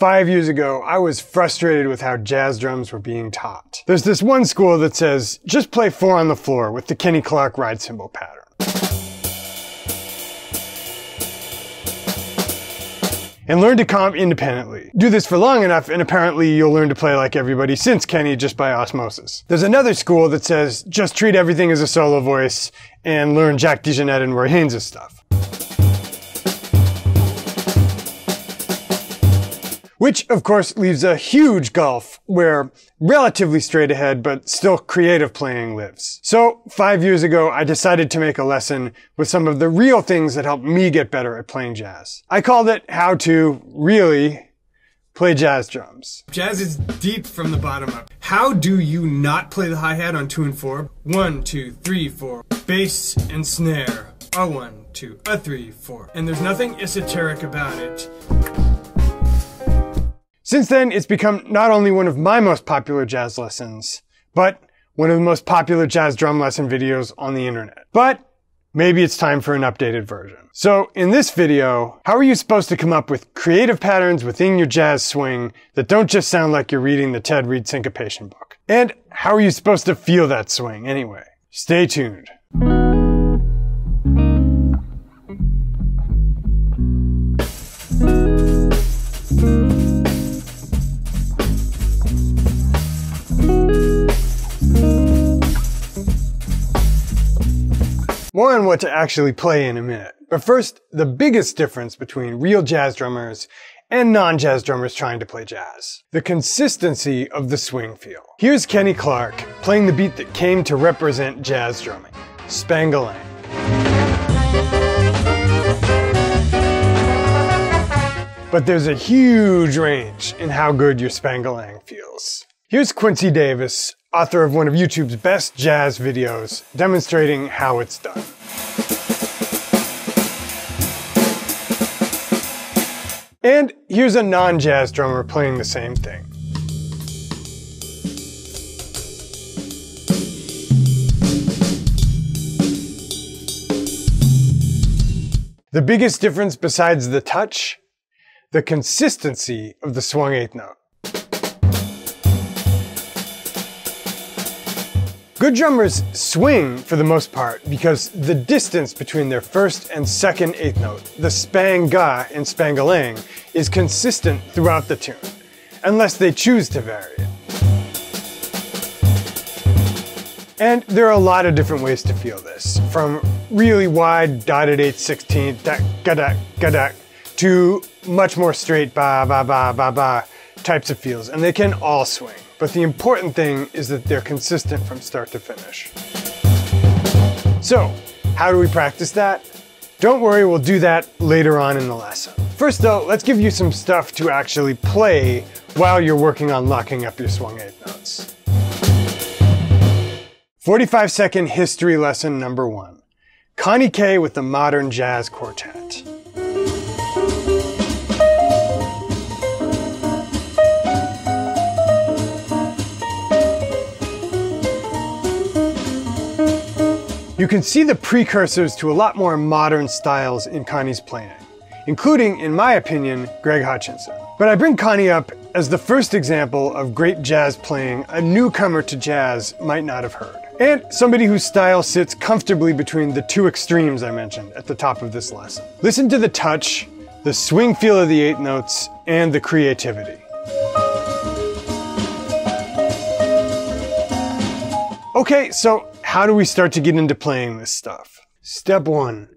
5 years ago, I was frustrated with how jazz drums were being taught. There's this one school that says, just play 4 on the floor with the Kenny Clark ride cymbal pattern. And learn to comp independently. Do this for long enough and apparently you'll learn to play like everybody since Kenny just by osmosis. There's another school that says, just treat everything as a solo voice and learn Jack DeJohnette and Roy Haynes' stuff. Which, of course, leaves a huge gulf where relatively straight ahead but still creative playing lives. So, 5 years ago, I decided to make a lesson with some of the real things that helped me get better at playing jazz. I called it How to Really Play Jazz Drums. Jazz is deep from the bottom up. How do you not play the hi-hat on 2 and 4? 1, 2, 3, 4. Bass and snare. A 1, 2, a 3, 4. And there's nothing esoteric about it. Since then, it's become not only one of my most popular jazz lessons, but one of the most popular jazz drum lesson videos on the internet. But maybe it's time for an updated version. So in this video, how are you supposed to come up with creative patterns within your jazz swing that don't just sound like you're reading the Ted Reed syncopation book? And how are you supposed to feel that swing anyway? Stay tuned. More on what to actually play in a minute. But first, the biggest difference between real jazz drummers and non-jazz drummers trying to play jazz. The consistency of the swing feel. Here's Kenny Clark playing the beat that came to represent jazz drumming, Spangalang. But there's a huge range in how good your Spangalang feels. Here's Quincy Davis, author of one of YouTube's best jazz videos, demonstrating how it's done. And here's a non-jazz drummer playing the same thing. The biggest difference besides the touch, the consistency of the swung 8th note. Good drummers swing for the most part because the distance between their first and second 8th note, the spang-ga in Spangalang, is consistent throughout the tune, unless they choose to vary it. And there are a lot of different ways to feel this, from really wide dotted 8/16, dak-ga-dak, to much more straight ba-ba-ba-ba-ba types of feels, and they can all swing. But the important thing is that they're consistent from start to finish. So, how do we practice that? Don't worry, we'll do that later on in the lesson. First though, let's give you some stuff to actually play while you're working on locking up your swung 8th notes. 45-second history lesson number 1. Connie Kay with the Modern Jazz Quartet. You can see the precursors to a lot more modern styles in Connie's playing, including, in my opinion, Greg Hutchinson. But I bring Connie up as the first example of great jazz playing a newcomer to jazz might not have heard, and somebody whose style sits comfortably between the 2 extremes I mentioned at the top of this lesson. Listen to the touch, the swing feel of the 8 notes, and the creativity. Okay, so how do we start to get into playing this stuff? Step 1.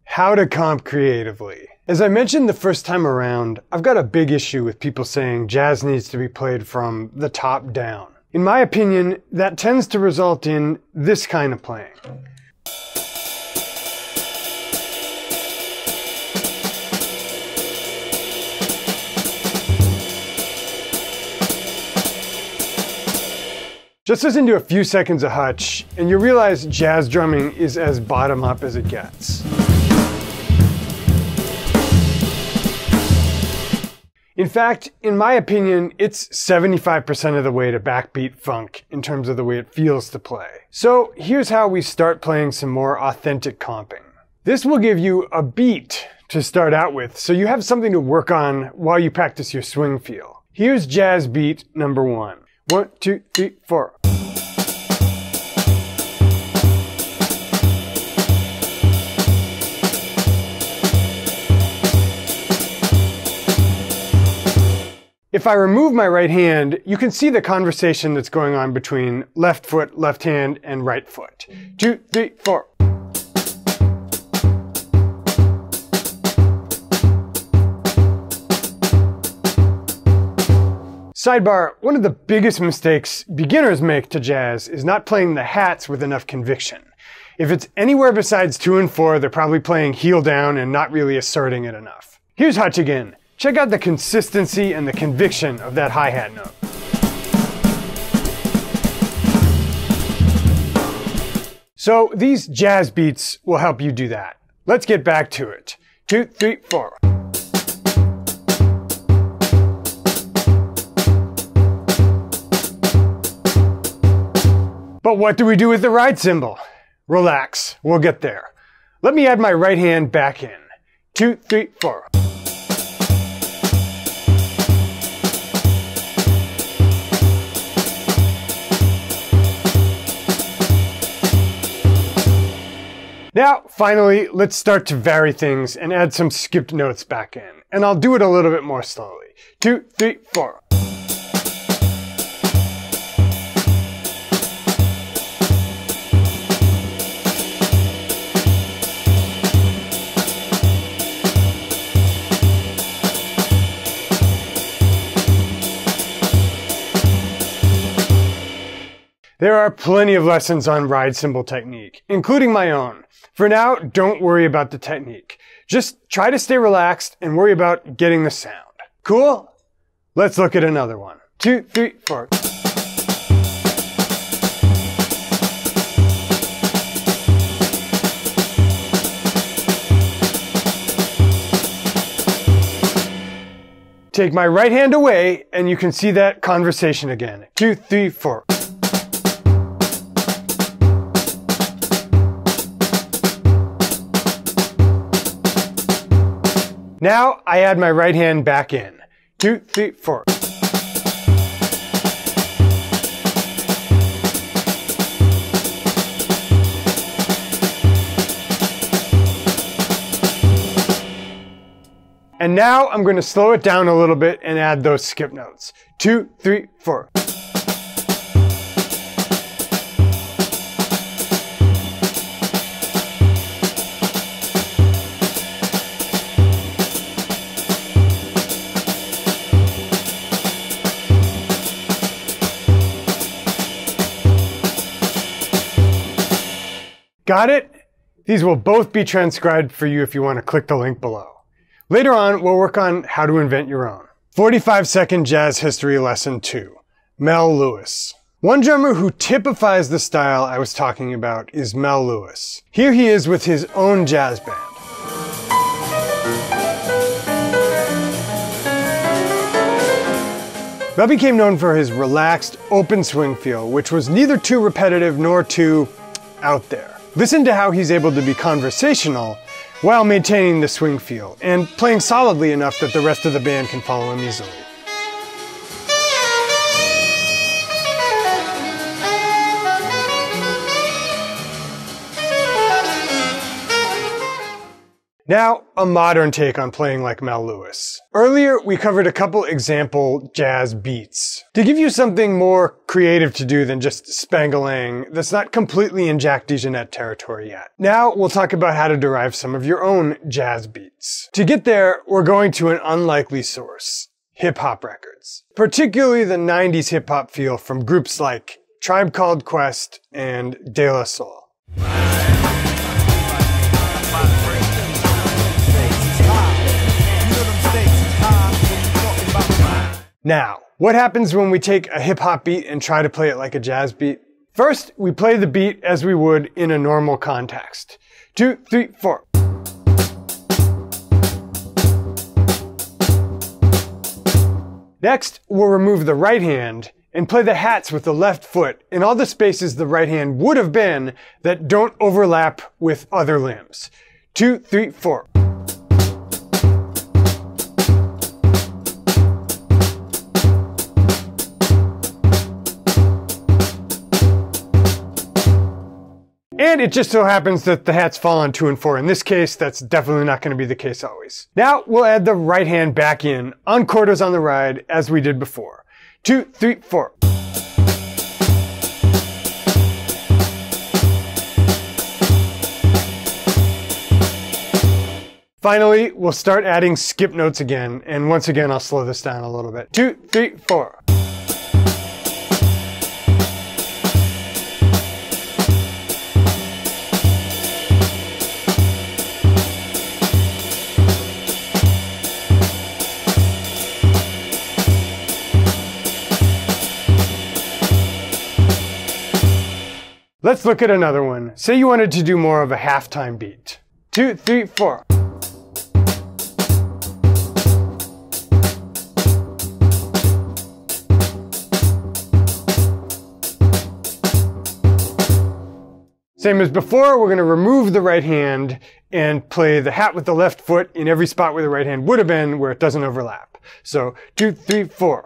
How to comp creatively. As I mentioned the first time around, I've got a big issue with people saying jazz needs to be played from the top down. In my opinion, that tends to result in this kind of playing. Just listen to a few seconds of Hutch, and you realize jazz drumming is as bottom up as it gets. In fact, in my opinion, it's 75% of the way to backbeat funk in terms of the way it feels to play. So here's how we start playing some more authentic comping. This will give you a beat to start out with, so you have something to work on while you practice your swing feel. Here's jazz beat number 1. 1, 2, 3, 4. If I remove my right hand, you can see the conversation that's going on between left foot, left hand, and right foot. 2, 3, 4. Sidebar, one of the biggest mistakes beginners make to jazz is not playing the hats with enough conviction. If it's anywhere besides 2 and 4, they're probably playing heel down and not really asserting it enough. Here's Hutch again. Check out the consistency and the conviction of that hi-hat note. So these jazz beats will help you do that. Let's get back to it. 2, 3, 4. But what do we do with the ride cymbal? Relax, we'll get there. Let me add my right hand back in. 2, 3, 4. Now, finally, let's start to vary things and add some skipped notes back in. And I'll do it a little bit more slowly. 2, 3, 4. There are plenty of lessons on ride cymbal technique, including my own. For now, don't worry about the technique. Just try to stay relaxed and worry about getting the sound. Cool? Let's look at another one. 2, 3, 4. Take my right hand away and you can see that conversation again. 2, 3, 4. Now I add my right hand back in. 2, 3, 4. And now I'm going to slow it down a little bit and add those skip notes. 2, 3, 4. Got it? These will both be transcribed for you if you want to click the link below. Later on, we'll work on how to invent your own. 45-second jazz history lesson 2. Mel Lewis. One drummer who typifies the style I was talking about is Mel Lewis. Here he is with his own jazz band. Mel became known for his relaxed, open swing feel, which was neither too repetitive nor too out there. Listen to how he's able to be conversational while maintaining the swing feel and playing solidly enough that the rest of the band can follow him easily. Now, a modern take on playing like Mel Lewis. Earlier, we covered a couple example jazz beats. To give you something more creative to do than just spangalang that's not completely in Jack DeJohnette territory yet. Now, we'll talk about how to derive some of your own jazz beats. To get there, we're going to an unlikely source. Hip-hop records. Particularly the 90s hip-hop feel from groups like Tribe Called Quest and De La Soul. Now, what happens when we take a hip-hop beat and try to play it like a jazz beat? First, we play the beat as we would in a normal context. 2, 3, 4. Next, we'll remove the right hand and play the hats with the left foot in all the spaces the right hand would have been that don't overlap with other limbs. 2, 3, 4. And it just so happens that the hats fall on 2 and 4. In this case, that's definitely not going to be the case always. Now we'll add the right hand back in on quarters on the ride as we did before. 2, 3, 4. Finally, we'll start adding skip notes again, and once again I'll slow this down a little bit. 2, 3, 4. Let's look at another one. Say you wanted to do more of a halftime beat. 2, 3, 4. Same as before, we're going to remove the right hand and play the hat with the left foot in every spot where the right hand would have been, where it doesn't overlap. So 2, 3, 4.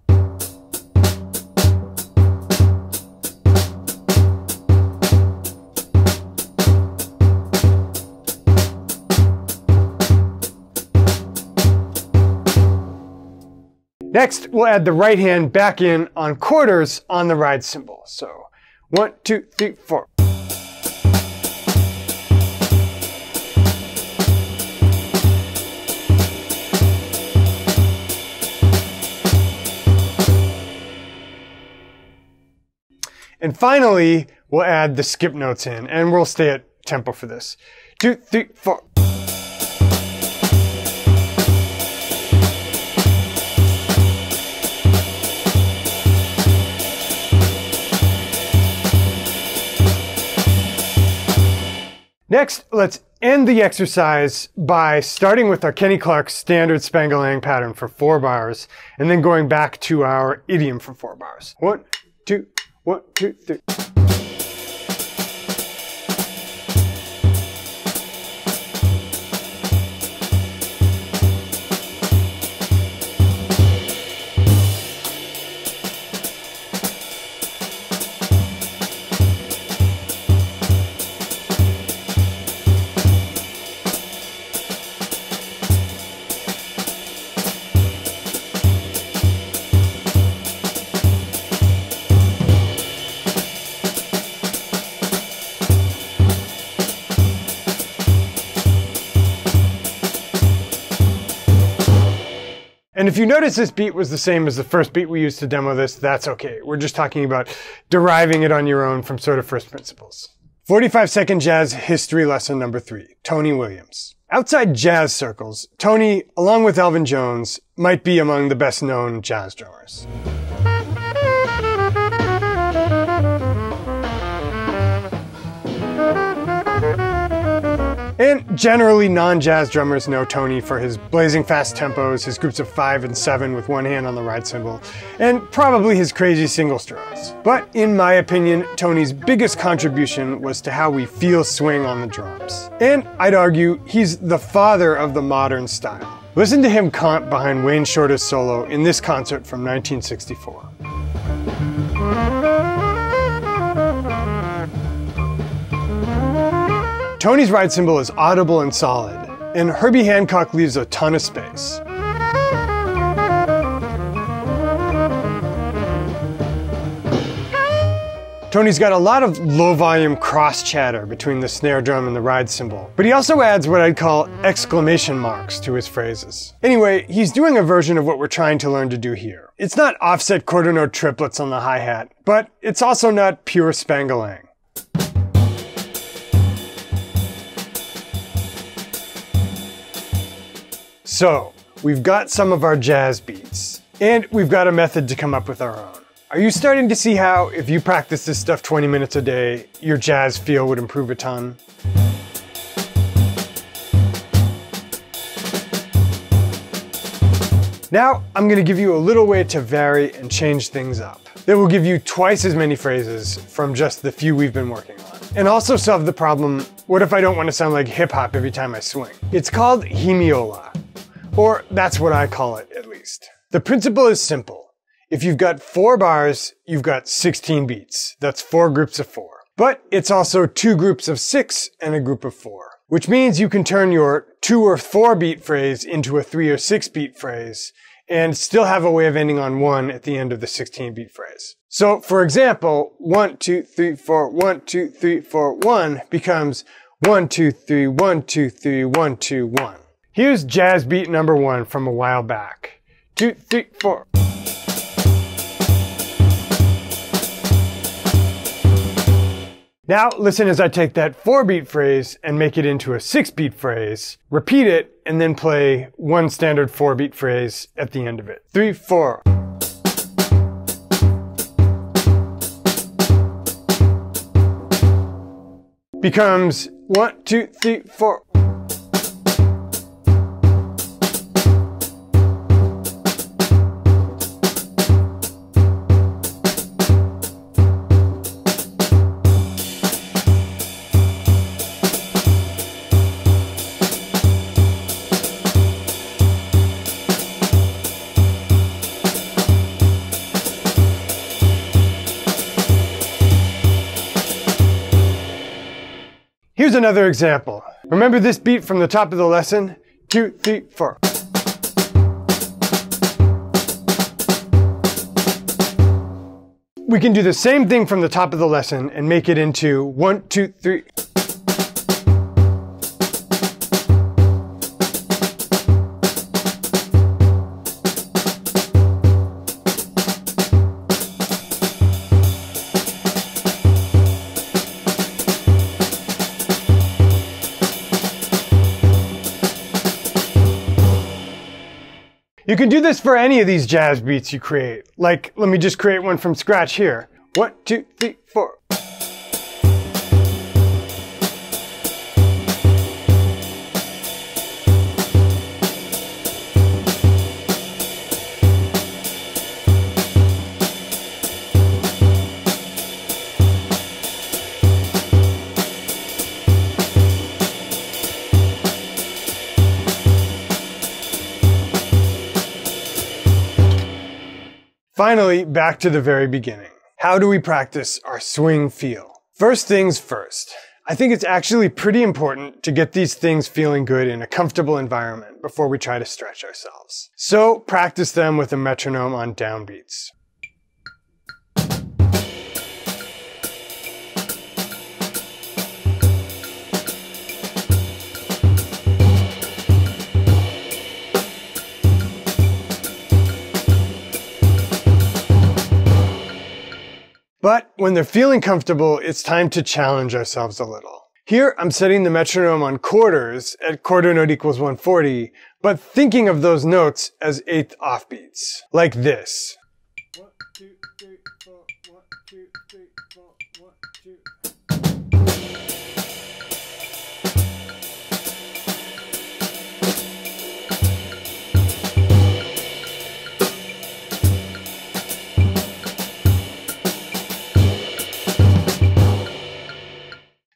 Next, we'll add the right hand back in on quarters on the ride cymbal. So 1, 2, 3, 4. And finally, we'll add the skip notes in, and we'll stay at tempo for this. 2, 3, 4. Next, let's end the exercise by starting with our Kenny Clark standard Spangalang pattern for 4 bars, and then going back to our idiom for 4 bars. 1, 2, 1, 2, 3. And if you notice this beat was the same as the first beat we used to demo this, that's okay. We're just talking about deriving it on your own from sort of first principles. 45-second jazz history lesson number 3, Tony Williams. Outside jazz circles, Tony, along with Elvin Jones, might be among the best known jazz drummers. And generally, non-jazz drummers know Tony for his blazing fast tempos, his groups of 5 and 7 with one hand on the ride cymbal, and probably his crazy single straws. But in my opinion, Tony's biggest contribution was to how we feel swing on the drums. And I'd argue he's the father of the modern style. Listen to him comp behind Wayne Shorter's solo in this concert from 1964. Tony's ride cymbal is audible and solid, and Herbie Hancock leaves a ton of space. Tony's got a lot of low-volume cross-chatter between the snare drum and the ride cymbal, but he also adds what I'd call exclamation marks to his phrases. Anyway, he's doing a version of what we're trying to learn to do here. It's not offset quarter note triplets on the hi-hat, but it's also not pure Spangalang. So, we've got some of our jazz beats, and we've got a method to come up with our own. Are you starting to see how, if you practice this stuff 20 minutes a day, your jazz feel would improve a ton? Now, I'm going to give you a little way to vary and change things up. That will give you twice as many phrases from just the few we've been working on. And also solve the problem, what if I don't want to sound like hip-hop every time I swing? It's called Hemiola. Or that's what I call it, at least. The principle is simple. If you've got 4 bars, you've got 16 beats. That's 4 groups of 4. But it's also 2 groups of 6 and a group of 4, which means you can turn your 2 or 4 beat phrase into a 3 or 6 beat phrase and still have a way of ending on 1 at the end of the 16 beat phrase. So for example, 1, 2, 3, 4, 1, 2, 3, 4, 1 becomes 1, 2, 3, 1, 2, 3, 1, 2, 1. Here's jazz beat number 1 from a while back. 2, 3, 4. Now listen as I take that 4-beat phrase and make it into a 6-beat phrase, repeat it, and then play 1 standard 4-beat phrase at the end of it. 3, 4. Becomes 1, 2, 3, 4. Here's another example. Remember this beat from the top of the lesson? 2, 3, 4. We can do the same thing from the top of the lesson and make it into 1, 2, 3. You can do this for any of these jazz beats you create. Like, let me just create one from scratch here. 1, 2, 3, 4. Finally, back to the very beginning. How do we practice our swing feel? First things first. I think it's actually pretty important to get these things feeling good in a comfortable environment before we try to stretch ourselves. So practice them with a metronome on downbeats. But when they're feeling comfortable, it's time to challenge ourselves a little. Here, I'm setting the metronome on quarters at quarter note equals 140, but thinking of those notes as 8th offbeats, like this. 1, 2, 3, 4, 1, 2, 3, 4, 1, 2.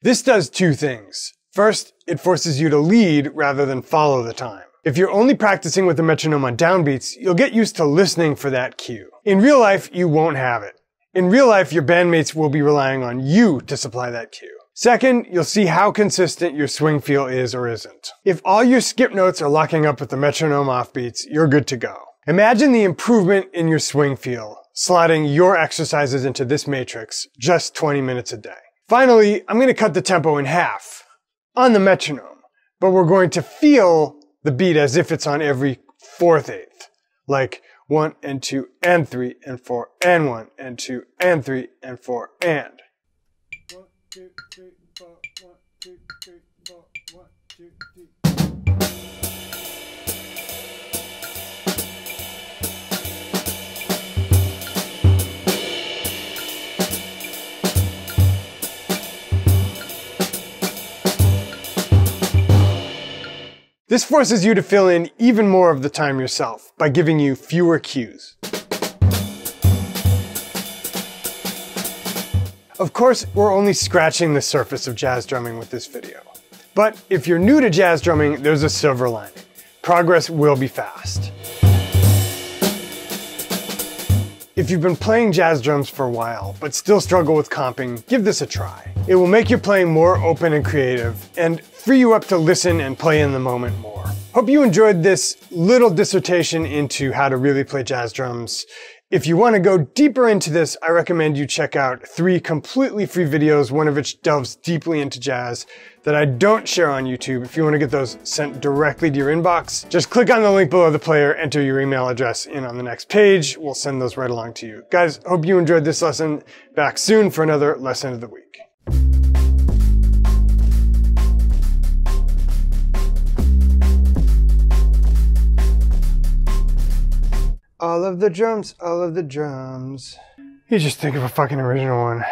This does 2 things. First, it forces you to lead rather than follow the time. If you're only practicing with the metronome on downbeats, you'll get used to listening for that cue. In real life, you won't have it. In real life, your bandmates will be relying on you to supply that cue. Second, you'll see how consistent your swing feel is or isn't. If all your skip notes are locking up with the metronome offbeats, you're good to go. Imagine the improvement in your swing feel, slotting your exercises into this matrix just 20 minutes a day. Finally, I'm going to cut the tempo in half on the metronome, but we're going to feel the beat as if it's on every 4th eighth, like 1 and 2 and 3 and 4 and 1 and 2 and 3 and 4 and. 1, 2, 3, 4, 1, 2, 3, 4, 1, 2, 3. This forces you to fill in even more of the time yourself by giving you fewer cues. Of course, we're only scratching the surface of jazz drumming with this video. But if you're new to jazz drumming, there's a silver lining. Progress will be fast. If you've been playing jazz drums for a while, but still struggle with comping, give this a try. It will make your playing more open and creative, and free you up to listen and play in the moment more. Hope you enjoyed this little dissertation into how to really play jazz drums. If you want to go deeper into this, I recommend you check out 3 completely free videos, one of which delves deeply into jazz, that I don't share on YouTube. If you want to get those sent directly to your inbox, just click on the link below the player, enter your email address in on the next page. We'll send those right along to you. Guys, hope you enjoyed this lesson. Back soon for another lesson of the week. All of the drums, all of the drums. You just think of a fucking original one.